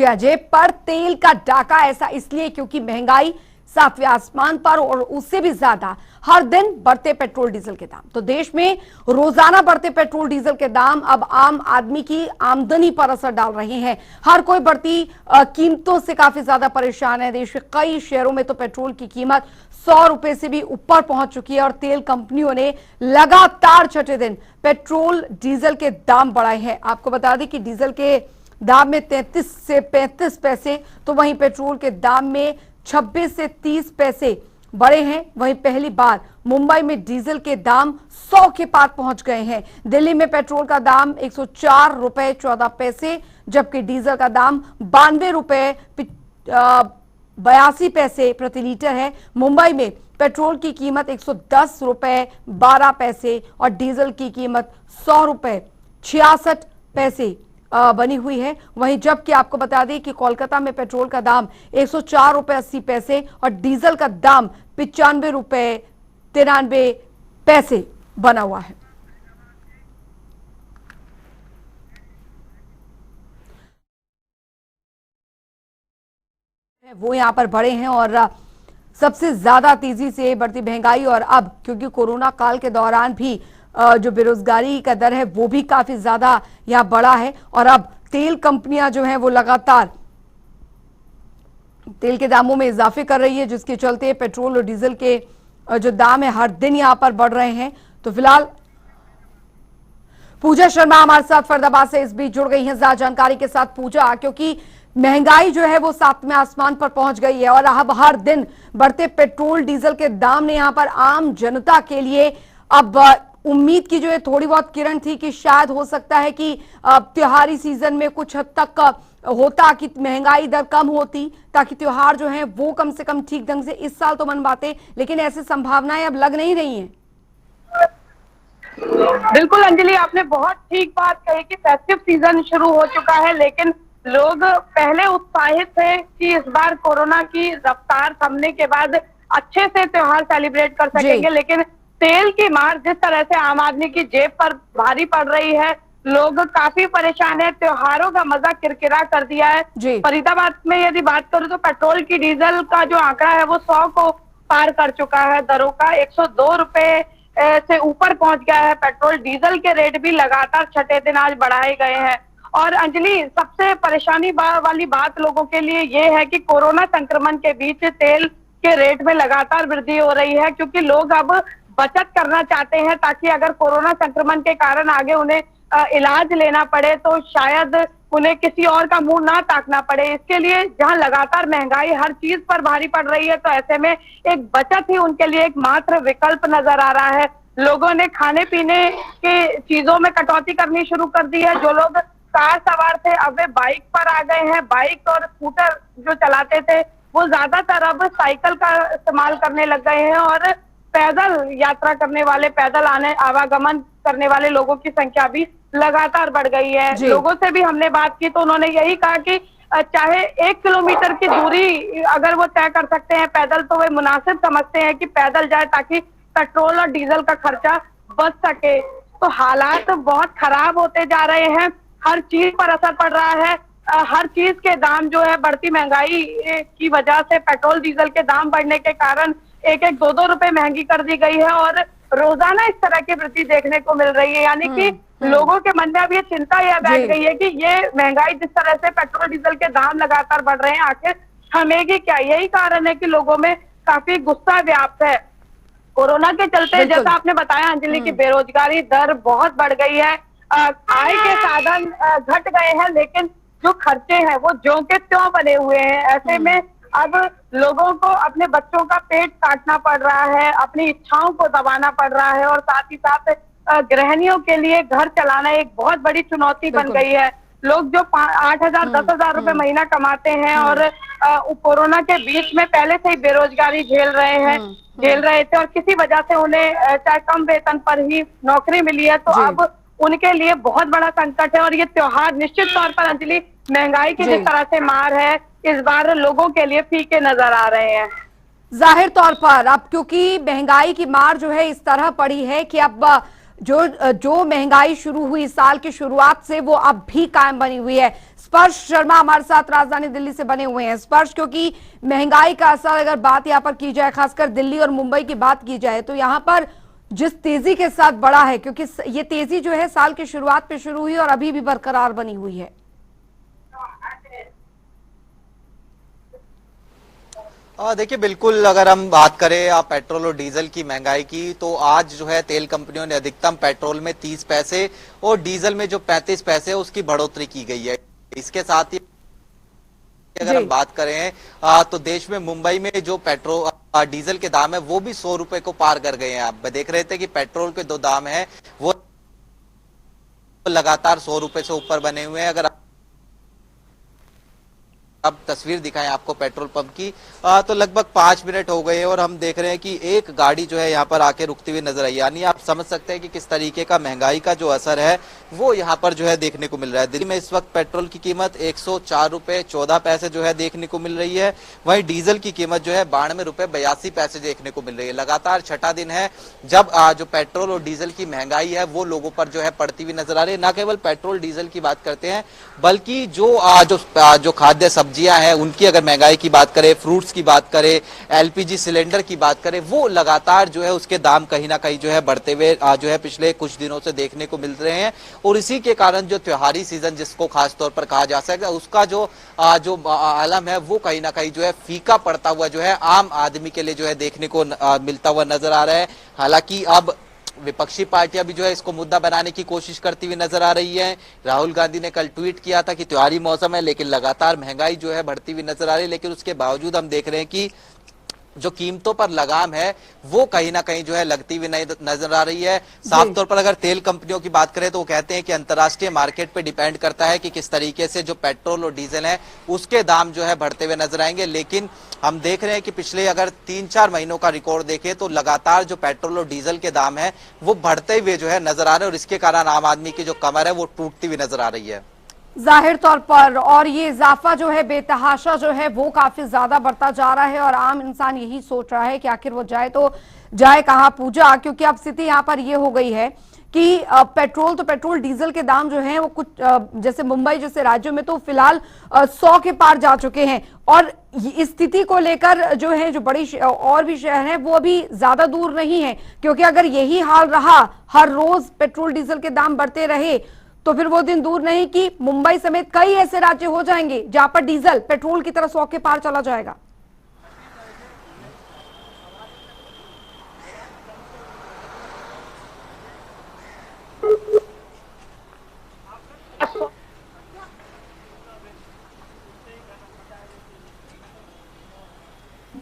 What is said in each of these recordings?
जी हाँ, जेब पर तेल का डाका ऐसा इसलिए क्योंकि महंगाई सातवें आसमान पर और उससे भी ज्यादा हर दिन बढ़ते पेट्रोल डीजल के दाम। तो देश में रोजाना बढ़ते पेट्रोल डीजल के दाम अब आम आदमी की आमदनी पर असर डाल रहे हैं। हर कोई बढ़ती कीमतों से काफी ज्यादा परेशान है। देश के कई शहरों में तो पेट्रोल की कीमत 100 रुपए से भी ऊपर पहुंच चुकी है और तेल कंपनियों ने लगातार छठे दिन पेट्रोल डीजल के दाम बढ़ाए हैं। आपको बता दें कि डीजल के दाम में 33 से 35 पैसे, तो वहीं पेट्रोल के दाम में 26 से 30 पैसे बढ़े हैं। वहीं पहली बार मुंबई में डीजल के दाम 100 के पार पहुंच गए हैं। दिल्ली में पेट्रोल का दाम 104 रुपए 14 पैसे, जबकि डीजल का दाम 92 रुपए 82 पैसे प्रति लीटर है। मुंबई में पेट्रोल की कीमत 110 रुपए 12 पैसे और डीजल की कीमत 100 रुपए 66 पैसे बनी हुई है। वहीं जबकि आपको बता दें कि कोलकाता में पेट्रोल का दाम 104 रुपए 80 पैसे और डीजल का दाम 95 रुपए 93 पैसे बना हुआ है। वो यहां पर बढ़े हैं और सबसे ज्यादा तेजी से बढ़ती महंगाई और अब क्योंकि कोरोना काल के दौरान भी जो बेरोजगारी का दर है वो भी काफी ज्यादा यहां बढ़ा है और अब तेल कंपनियां जो हैं वो लगातार तेल के दामों में इजाफे कर रही है, जिसके चलते पेट्रोल और डीजल के जो दाम है हर दिन यहां पर बढ़ रहे हैं। तो फिलहाल पूजा शर्मा हमारे साथ फरीदाबाद से इस बीच जुड़ गई हैं ज्यादा जानकारी के साथ। पूजा, क्योंकि महंगाई जो है वो सातवें आसमान पर पहुंच गई है और अब हर दिन बढ़ते पेट्रोल डीजल के दाम ने यहां पर आम जनता के लिए अब उम्मीद की जो है थोड़ी बहुत किरण थी कि शायद हो सकता है कि त्योहारी सीजन में कुछ हद तक होता कि महंगाई दर कम होती ताकि त्योहार जो है वो कम से कम ठीक ढंग से इस साल तो मनवाते, लेकिन ऐसी संभावनाएं अब लग नहीं रही हैं। बिल्कुल अंजलि, आपने बहुत ठीक बात कही कि फेस्टिव सीजन शुरू हो चुका है, लेकिन लोग पहले उत्साहित थे कि इस बार कोरोना की रफ्तार थमने के बाद अच्छे से त्योहार सेलिब्रेट कर सकेंगे, लेकिन तेल की मार जिस तरह से आम आदमी की जेब पर भारी पड़ रही है, लोग काफी परेशान है। त्योहारों का मजा किरकिरा कर दिया है। फरीदाबाद में यदि बात करूं तो पेट्रोल की डीजल का जो आंकड़ा है वो 100 को पार कर चुका है। दरों का 102 रुपए से ऊपर पहुंच गया है। पेट्रोल डीजल के रेट भी लगातार छठे दिन आज बढ़ाए गए हैं। और अंजलि, सबसे परेशानी वाली बात लोगों के लिए ये है कि कोरोना संक्रमण के बीच तेल के रेट में लगातार वृद्धि हो रही है, क्योंकि लोग अब बचत करना चाहते हैं ताकि अगर कोरोना संक्रमण के कारण आगे उन्हें इलाज लेना पड़े तो शायद उन्हें किसी और का मुंह ना ताकना पड़े। इसके लिए जहां लगातार महंगाई हर चीज पर भारी पड़ रही है, तो ऐसे में एक बचत ही उनके लिए एक मात्र विकल्प नजर आ रहा है। लोगों ने खाने पीने के चीजों में कटौती करनी शुरू कर दी है। जो लोग कार सवार थे अब वे बाइक पर आ गए हैं। बाइक और स्कूटर जो चलाते थे वो ज्यादातर अब साइकिल का इस्तेमाल करने लग गए हैं और पैदल यात्रा करने वाले, पैदल आवागमन करने वाले लोगों की संख्या भी लगातार बढ़ गई है। लोगों से भी हमने बात की तो उन्होंने यही कहा कि चाहे 1 किलोमीटर की दूरी अगर वो तय कर सकते हैं पैदल तो वे मुनासिब समझते हैं कि पैदल जाए ताकि पेट्रोल और डीजल का खर्चा बच सके। तो हालात बहुत खराब होते जा रहे हैं, हर चीज पर असर पड़ रहा है। हर चीज के दाम जो है बढ़ती महंगाई की वजह से पेट्रोल डीजल के दाम बढ़ने के कारण 1-1, 2-2 रुपए महंगी कर दी गई है और रोजाना इस तरह की वृद्धि देखने को मिल रही है। यानी कि लोगों के मन में अब ये चिंता यह बैठ गई है कि ये महंगाई जिस तरह से पेट्रोल डीजल के दाम लगातार बढ़ रहे हैं आखिर थमेगी क्या। यही कारण है कि लोगों में काफी गुस्सा व्याप्त है। कोरोना के चलते जैसा आपने बताया अंजलि की बेरोजगारी दर बहुत बढ़ गई है। आय के साधन घट गए हैं, लेकिन जो खर्चे हैं वो ज्यों के त्यों बने हुए हैं। ऐसे में अब लोगों को अपने बच्चों का पेट काटना पड़ रहा है, अपनी इच्छाओं को दबाना पड़ रहा है और साथ ही साथ गृहिणियों के लिए घर चलाना एक बहुत बड़ी चुनौती बन गई है। लोग जो 8,000 10,000 रुपए महीना कमाते हैं और कोरोना के बीच में पहले से ही बेरोजगारी झेल रहे थे और किसी वजह से उन्हें चाहे कम वेतन पर ही नौकरी मिली है, तो अब उनके लिए बहुत बड़ा संकट है। और ये त्योहार निश्चित तौर पर अंजलि महंगाई की जिस तरह से मार है इस बार लोगों के लिए फीके नजर आ रहे हैं। जाहिर तौर पर अब क्योंकि महंगाई की मार जो है इस तरह पड़ी है कि अब जो महंगाई शुरू हुई साल की शुरुआत से वो अब भी कायम बनी हुई है। स्पर्श शर्मा हमारे साथ राजधानी दिल्ली से बने हुए हैं। स्पर्श, क्योंकि महंगाई का असर अगर बात यहाँ पर की जाए, खासकर दिल्ली और मुंबई की बात की जाए, तो यहाँ पर जिस तेजी के साथ बढ़ा है, क्योंकि ये तेजी जो है साल की शुरुआत पे शुरू हुई और अभी भी बरकरार बनी हुई है। देखिए, बिल्कुल अगर हम बात करें पेट्रोल और डीजल की महंगाई की, तो आज जो है तेल कंपनियों ने अधिकतम पेट्रोल में 30 पैसे और डीजल में जो 35 पैसे उसकी बढ़ोतरी की गई है। इसके साथ ही अगर हम बात करें तो देश में मुंबई में जो पेट्रोल डीजल के दाम है वो भी 100 रुपए को पार कर गए हैं। आप देख रहे थे कि पेट्रोल के दो दाम है वो लगातार 100 रुपए से ऊपर बने हुए हैं। अगर अब तस्वीर दिखाएं आपको पेट्रोल पंप की, तो लगभग 5 मिनट हो गए और हम देख रहे हैं कि एक गाड़ी जो है यहाँ पर आके रुकती हुई नजर आई। यानी आप समझ सकते हैं कि किस तरीके का महंगाई का जो असर है वो यहाँ पर जो है देखने को मिल रहा है। दिल्ली में इस वक्त पेट्रोल की कीमत 104 रुपए 14 पैसे जो है देखने को मिल रही है। वहीं डीजल की कीमत जो है 92 रुपए 82 पैसे देखने को मिल रही है। लगातार छठा दिन है जब जो पेट्रोल और डीजल की महंगाई है वो लोगों पर जो है पड़ती हुई नजर आ रही है। न केवल पेट्रोल डीजल की बात करते हैं, बल्कि जो खाद्य सब्जियां हैं उनकी अगर महंगाई की बात करें, फ्रूट्स की बात करें, एलपीजी सिलेंडर की बात करें, वो लगातार जो है उसके दाम कहीं ना कहीं जो है बढ़ते हुए जो है पिछले कुछ दिनों से देखने को मिल रहे हैं। और इसी के कारण जो त्योहारी सीजन जिसको खास तौर पर कहा जा सकता है उसका जो आलम है वो कहीं ना कहीं जो है फीका पड़ता हुआ जो है आम आदमी के लिए जो है देखने को मिलता हुआ नजर आ रहा है। हालांकि अब विपक्षी पार्टियां भी जो है इसको मुद्दा बनाने की कोशिश करती हुई नजर आ रही है। राहुल गांधी ने कल ट्वीट किया था कि त्योहारी मौसम है, लेकिन लगातार महंगाई जो है बढ़ती हुई नजर आ रही है। लेकिन उसके बावजूद हम देख रहे हैं कि जो कीमतों पर लगाम है वो कहीं ना कहीं जो है लगती हुई नजर आ रही है। साफ तौर पर अगर तेल कंपनियों की बात करें तो वो कहते हैं कि अंतर्राष्ट्रीय मार्केट पे डिपेंड करता है कि किस तरीके से जो पेट्रोल और डीजल है उसके दाम जो है बढ़ते हुए नजर आएंगे। लेकिन हम देख रहे हैं कि पिछले अगर 3-4 महीनों का रिकॉर्ड देखें तो लगातार जो पेट्रोल और डीजल के दाम है वो बढ़ते हुए जो है नजर आ रहे हैं और इसके कारण आम आदमी की जो कमर है वो टूटती हुई नजर आ रही है जाहिर तौर पर। और ये इजाफा जो है बेतहाशा जो है वो काफी ज्यादा बढ़ता जा रहा है और आम इंसान यही सोच रहा है कि आखिर वो जाए तो जाए कहां पूजा, क्योंकि अब स्थिति यहाँ पर ये हो गई है कि पेट्रोल डीजल के दाम जो हैं वो कुछ जैसे मुंबई जैसे राज्यों में तो फिलहाल 100 के पार जा चुके हैं। और इस स्थिति को लेकर जो है जो बड़ी और भी शहर हैं वो अभी ज्यादा दूर नहीं है, क्योंकि अगर यही हाल रहा, हर रोज पेट्रोल डीजल के दाम बढ़ते रहे, तो फिर वो दिन दूर नहीं कि मुंबई समेत कई ऐसे राज्य हो जाएंगे जहां पर डीजल पेट्रोल की तरह 100 के पार चला जाएगा।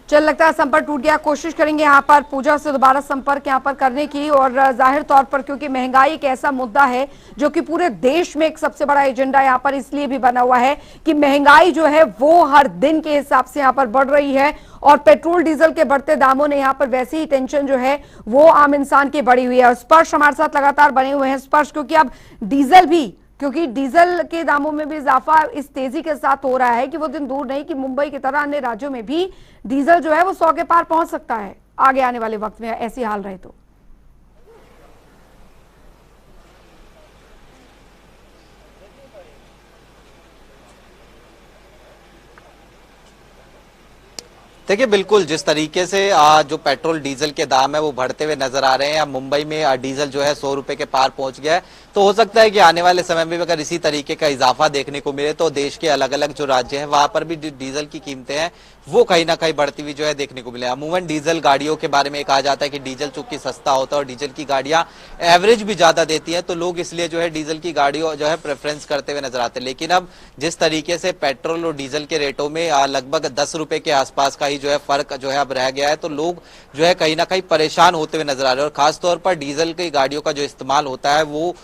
चल लगता है संपर्क टूट गया। कोशिश करेंगे यहाँ पर पूजा से दोबारा संपर्क यहाँ पर करने की। और जाहिर तौर पर क्योंकि महंगाई एक ऐसा मुद्दा है जो कि पूरे देश में एक सबसे बड़ा एजेंडा यहाँ पर इसलिए भी बना हुआ है कि महंगाई जो है वो हर दिन के हिसाब से यहाँ पर बढ़ रही है और पेट्रोल डीजल के बढ़ते दामों ने यहाँ पर वैसे ही टेंशन जो है वो आम इंसान की बढ़ी हुई है। और स्पर्श हमारे साथ लगातार बने हुए हैं। स्पर्श, क्योंकि अब डीजल के दामों में भी इजाफा इस तेजी के साथ हो रहा है कि वो दिन दूर नहीं कि मुंबई की तरह अन्य राज्यों में भी डीजल जो है वो 100 के पार पहुंच सकता है आगे आने वाले वक्त में, ऐसी हाल रहे तो। देखिए, बिल्कुल जिस तरीके से जो पेट्रोल डीजल के दाम है वो बढ़ते हुए नजर आ रहे हैं। मुंबई में डीजल जो है 100 रुपए के पार पहुंच गया है, तो हो सकता है कि आने वाले समय में अगर इसी तरीके का इजाफा देखने को मिले तो देश के अलग अलग जो राज्य हैं वहां पर भी डीजल की कीमतें हैं वो कहीं ना कहीं बढ़ती हुई जो है देखने को मिले। अमूमन डीजल गाड़ियों के बारे में कहा जाता है कि डीजल चूंकि सस्ता होता है और डीजल की गाड़ियां एवरेज भी ज्यादा देती हैं, तो लोग इसलिए जो है डीजल की गाड़ियों जो है प्रेफरेंस करते हुए नजर आते हैं। लेकिन अब जिस तरीके से पेट्रोल और डीजल के रेटों में लगभग 10 रुपए के आसपास का ही जो है फर्क जो है अब रह गया है, तो लोग जो है कहीं ना कहीं परेशान होते हुए नजर आ रहे हैं। और खासतौर पर डीजल की गाड़ियों का जो इस्तेमाल होता है वो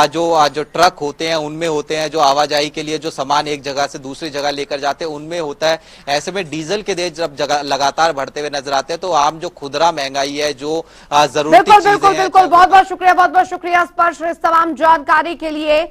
जो ट्रक होते हैं उनमें होते हैं, जो आवाजाही के लिए जो सामान एक जगह से दूसरी जगह लेकर जाते हैं उनमें होता है। ऐसे में डीजल के रेट जब लगातार बढ़ते हुए नजर आते हैं तो आम जो खुदरा महंगाई है, जो जरूरती चीजें हैं। बिल्कुल, बहुत बहुत शुक्रिया स्पर्श इस तमाम जानकारी के लिए।